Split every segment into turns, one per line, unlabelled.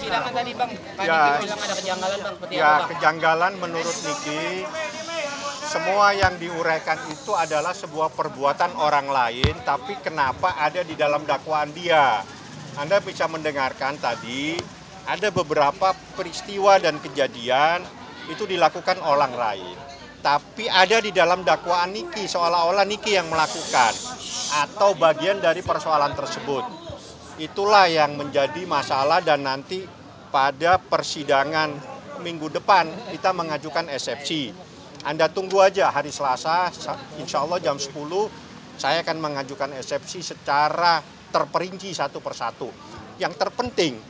persidangan tadi Bang, Pak
Ya.
Niki bilang ada kejanggalan Bang, seperti apa
Ya,
Bang?
kejanggalan menurut Niki, semua yang diuraikan itu adalah sebuah perbuatan orang lain, tapi kenapa ada di dalam dakwaan dia? Anda bisa mendengarkan tadi, ada beberapa peristiwa dan kejadian itu dilakukan orang lain. Tapi ada di dalam dakwaan Niki, seolah-olah Niki yang melakukan, atau bagian dari persoalan tersebut. Itulah yang menjadi masalah dan nanti pada persidangan minggu depan kita mengajukan eksepsi. Anda tunggu aja hari Selasa, insya Allah jam 10 saya akan mengajukan eksepsi secara terperinci satu persatu. Yang terpenting,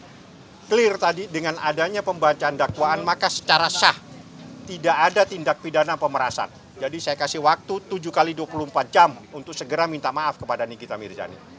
clear tadi dengan adanya pembacaan dakwaan maka secara sah tidak ada tindak pidana pemerasan. Jadi saya kasih waktu 7 kali 24 jam untuk segera minta maaf kepada Nikita Mirzani.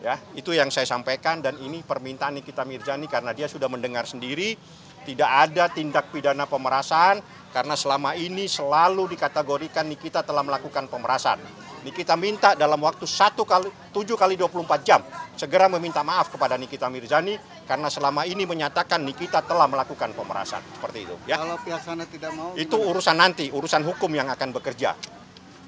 Ya, itu yang saya sampaikan dan ini permintaan Nikita Mirzani karena dia sudah mendengar sendiri tidak ada tindak pidana pemerasan karena selama ini selalu dikategorikan Nikita telah melakukan pemerasan. Nikita minta dalam waktu 7 kali 24 jam segera meminta maaf kepada Nikita Mirzani karena selama ini menyatakan Nikita telah melakukan pemerasan. Seperti itu ya.
Kalau pihak sana tidak mau
Itu urusan nanti, urusan hukum yang akan bekerja.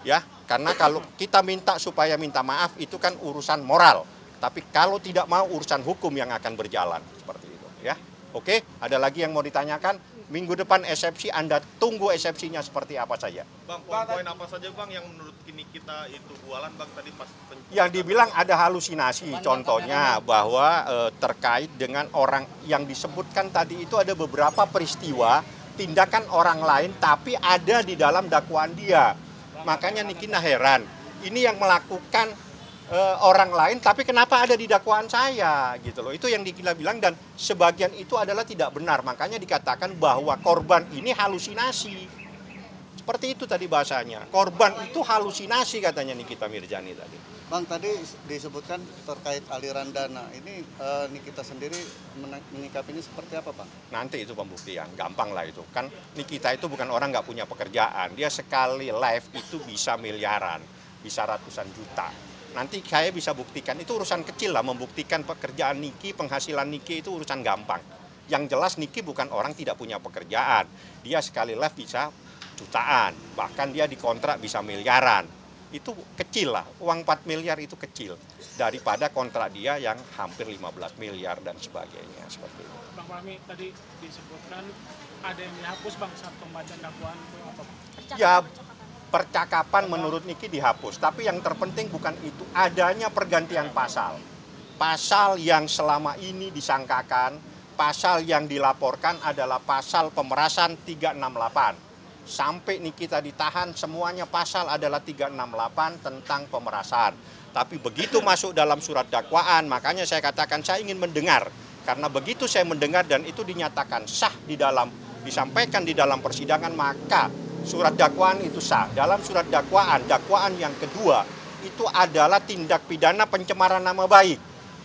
Ya, karena kalau kita minta supaya minta maaf itu kan urusan moral. Tapi kalau tidak mau urusan hukum yang akan berjalan seperti itu ya. Oke, ada lagi yang mau ditanyakan? Minggu depan eksepsi Anda tunggu eksepsinya seperti apa saja.
Bang, poin-poin apa saja Bang yang menurut kita itu bualan Bang tadi pas
Yang dibilang ada halusinasi, contohnya bahwa terkait dengan orang yang disebutkan tadi itu ada beberapa peristiwa tindakan orang lain tapi ada di dalam dakwaan dia. Makanya Nikita heran, ini yang melakukan orang lain tapi kenapa ada di dakwaan saya gitu loh. Itu yang Nikita bilang dan sebagian itu adalah tidak benar. Makanya dikatakan bahwa korban ini halusinasi. Seperti itu tadi bahasanya. Korban itu halusinasi katanya Nikita Mirzani tadi.
Bang, tadi disebutkan terkait aliran dana. Ini Nikita sendiri menyikapinya seperti apa, Bang?
Nanti itu pembuktian, gampang lah itu. Kan Nikita itu bukan orang nggak punya pekerjaan. Dia sekali live itu bisa miliaran, bisa ratusan juta. Nanti saya bisa buktikan, itu urusan kecil lah, membuktikan pekerjaan Niki, penghasilan Niki itu urusan gampang. Yang jelas Niki bukan orang tidak punya pekerjaan. Dia sekali live bisa jutaan, bahkan dia dikontrak bisa miliaran. Itu kecil lah, uang 4 miliar itu kecil. Daripada kontrak dia yang hampir 15 miliar dan sebagainya. Seperti itu.
Bang Fahmi, tadi disebutkan ada yang dihapus Bang saat pembacaan dakwaan itu apa Bang?
Ya, percakapan menurut Niki dihapus, tapi yang terpenting bukan itu, adanya pergantian pasal. Pasal yang selama ini disangkakan, pasal yang dilaporkan adalah pasal pemerasan 368. Sampai Nikita ditahan, semuanya pasal adalah 368 tentang pemerasan. Tapi begitu masuk dalam surat dakwaan, makanya saya katakan saya ingin mendengar. Karena begitu saya mendengar dan itu dinyatakan sah di dalam, disampaikan di dalam persidangan, maka surat dakwaan itu sah. Dalam surat dakwaan yang kedua itu adalah tindak pidana pencemaran nama baik.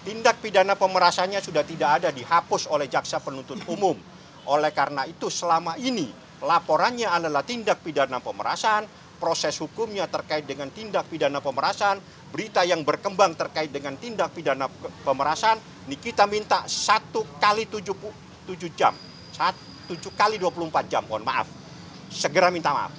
Tindak pidana pemerasannya sudah tidak ada, dihapus oleh jaksa penuntut umum. Oleh karena itu selama ini laporannya adalah tindak pidana pemerasan, proses hukumnya terkait dengan tindak pidana pemerasan, berita yang berkembang terkait dengan tindak pidana pemerasan, Nikita minta 1 kali 7 jam, 7 kali 24 jam, mohon maaf. Segera minta maaf.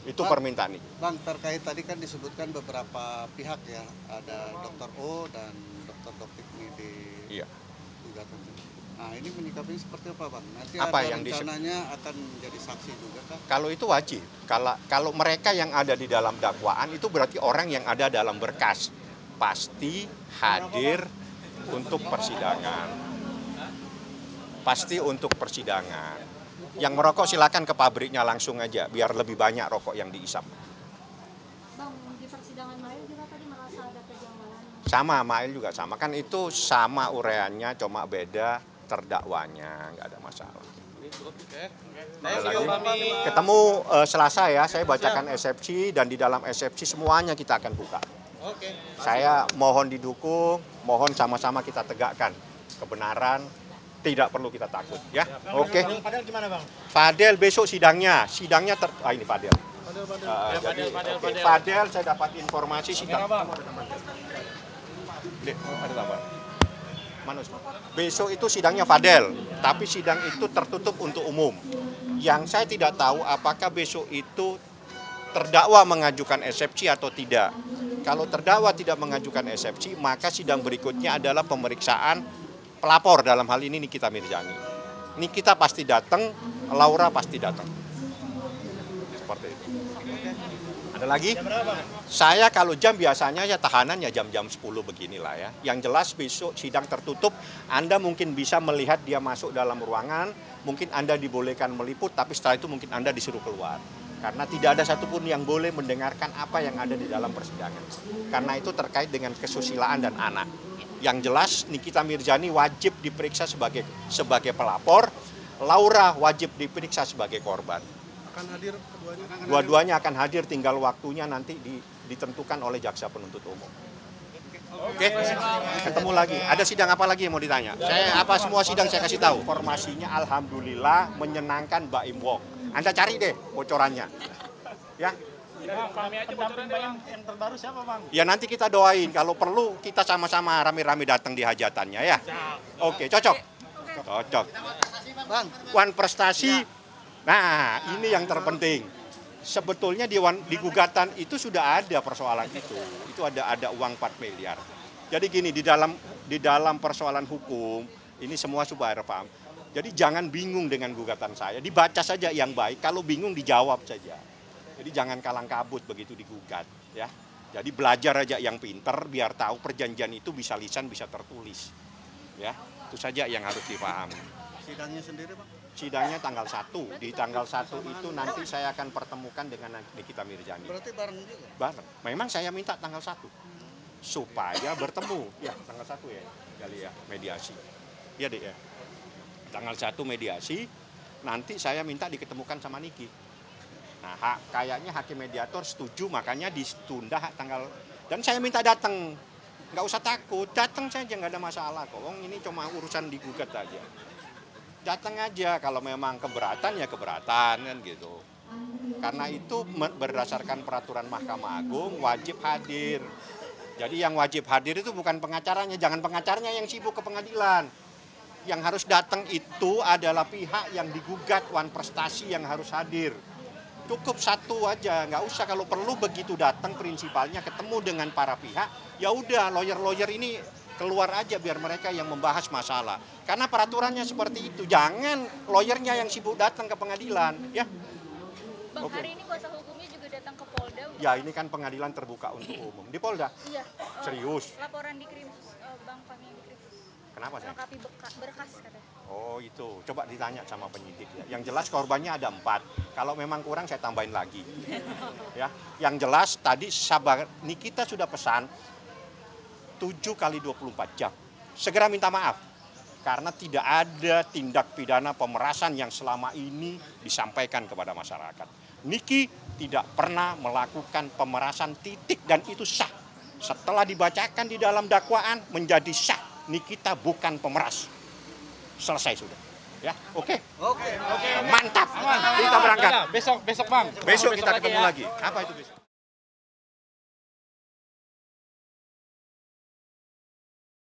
Itu permintaan ini.
Bang, terkait tadi kan disebutkan beberapa pihak ya, ada Dr. O dan Dr. Doktikmi di
Iya.
gugatan. Nah, ini menyikapinya seperti apa, Bang? Nanti
Apa
ada
yang
rencananya akan menjadi saksi juga kah?
Kalau itu wajib. Kalau mereka yang ada di dalam dakwaan itu berarti orang yang ada dalam berkas. Pasti hadir untuk persidangan. Pasti untuk persidangan. Yang merokok silakan ke pabriknya langsung aja, biar lebih banyak rokok yang diisap.
Bang, di persidangan Mail juga tadi merasa ada kejanggalan.
Sama, Mail juga sama. Kan itu sama ureannya, cuma beda terdakwanya, nggak ada masalah. Ada lagi? Ketemu Selasa ya, saya bacakan eksepsi dan di dalam eksepsi semuanya kita akan buka. Saya mohon didukung, mohon sama-sama kita tegakkan kebenaran. Tidak perlu kita takut ya. Oke.
Fadel gimana Bang?
Fadel besok sidangnya ini Fadel.
Fadel.
Fadel saya dapat informasi sidang.
Bang.
Dek, ada tambah. Besok itu sidangnya Fadel, tapi sidang itu tertutup untuk umum. Yang saya tidak tahu apakah besok itu terdakwa mengajukan eksepsi atau tidak. Kalau terdakwa tidak mengajukan eksepsi, maka sidang berikutnya adalah pemeriksaan pelapor, dalam hal ini Nikita Mirzani. Nikita pasti datang, Laura pasti datang. Seperti itu. Ada lagi? Saya kalau jam biasanya ya tahanan ya jam-jam 10 beginilah ya. Yang jelas besok sidang tertutup, Anda mungkin bisa melihat dia masuk dalam ruangan, mungkin Anda dibolehkan meliput, tapi setelah itu mungkin Anda disuruh keluar. Karena tidak ada satupun yang boleh mendengarkan apa yang ada di dalam persidangan. Karena itu terkait dengan kesusilaan dan anak. Yang jelas Nikita Mirzani wajib diperiksa sebagai pelapor, Laura wajib diperiksa sebagai korban.
Akan hadir keduanya?
Dua-duanya akan hadir, tinggal waktunya nanti ditentukan oleh jaksa penuntut umum. Oke, ketemu lagi. Ada sidang apa lagi yang mau ditanya? Semua sidang saya kasih tahu. Informasinya alhamdulillah menyenangkan Mbak Im Wong. Anda cari deh bocorannya. Ya.
Kami aja bocoran yang terbaru siapa bang?
Ya nanti kita doain, kalau perlu kita sama-sama rame-rame datang di hajatannya ya. Oke, cocok. Cocok.
Bang,
Wan prestasi. Nah, ini yang terpenting. Sebetulnya di gugatan itu sudah ada persoalan itu. Itu ada uang 4 miliar. Jadi gini, di dalam persoalan hukum, ini semua supaya paham. Jadi jangan bingung dengan gugatan saya, dibaca saja yang baik, kalau bingung dijawab saja. Jadi jangan kalang kabut begitu digugat, ya. Jadi belajar aja yang pinter, biar tahu perjanjian itu bisa lisan, bisa tertulis. Ya, itu saja yang harus dipahami.
sidangnya sendiri Bang?
Sidangnya tanggal 1. Di tanggal 1 itu nanti saya akan pertemukan dengan Nikita Mirzani.
Berarti bareng juga?
Bareng. Memang saya minta tanggal 1. Supaya bertemu. Ya, tanggal 1 ya. Kali ya, mediasi. Iya deh ya. Tanggal 1 mediasi, nanti saya minta diketemukan sama Niki. Nah, kayaknya hakim mediator setuju, makanya ditunda tanggal. Dan saya minta datang. Nggak usah takut, datang saja, nggak ada masalah kok. Ini cuma urusan digugat aja. Datang aja, kalau memang keberatan ya keberatan kan gitu. Karena itu berdasarkan peraturan Mahkamah Agung wajib hadir. Jadi yang wajib hadir itu bukan pengacaranya, jangan pengacaranya yang sibuk ke pengadilan. Yang harus datang itu adalah pihak yang digugat, wan prestasi yang harus hadir. Cukup 1 aja, nggak usah, kalau perlu begitu datang prinsipalnya ketemu dengan para pihak, ya udah lawyer-lawyer ini keluar aja biar mereka yang membahas masalah. Karena peraturannya seperti itu, jangan lawyernya yang sibuk datang ke pengadilan, ya.
Bang, hari ini kuasa hukumnya juga datang ke Polda.
Ya, ini kan pengadilan terbuka untuk umum. Di Polda?
Iya.
Serius?
Laporan di Krim, Bang Fahmi yang di Krim.
Kenapa saya?
Melengkapi berkas katanya.
Oh itu, coba ditanya sama penyidik ya. Yang jelas korbannya ada 4. Kalau memang kurang saya tambahin lagi. Ya, yang jelas tadi Nikita sudah pesan 7 kali 24 jam. Segera minta maaf. Karena tidak ada tindak pidana pemerasan yang selama ini disampaikan kepada masyarakat. Niki tidak pernah melakukan pemerasan titik dan itu sah. Setelah dibacakan di dalam dakwaan menjadi sah. Nikita bukan pemeras. Selesai sudah. Ya, oke. Oke. Mantap. Kita berangkat.
Besok Bang.
Besok kita ketemu lagi. Apa itu besok?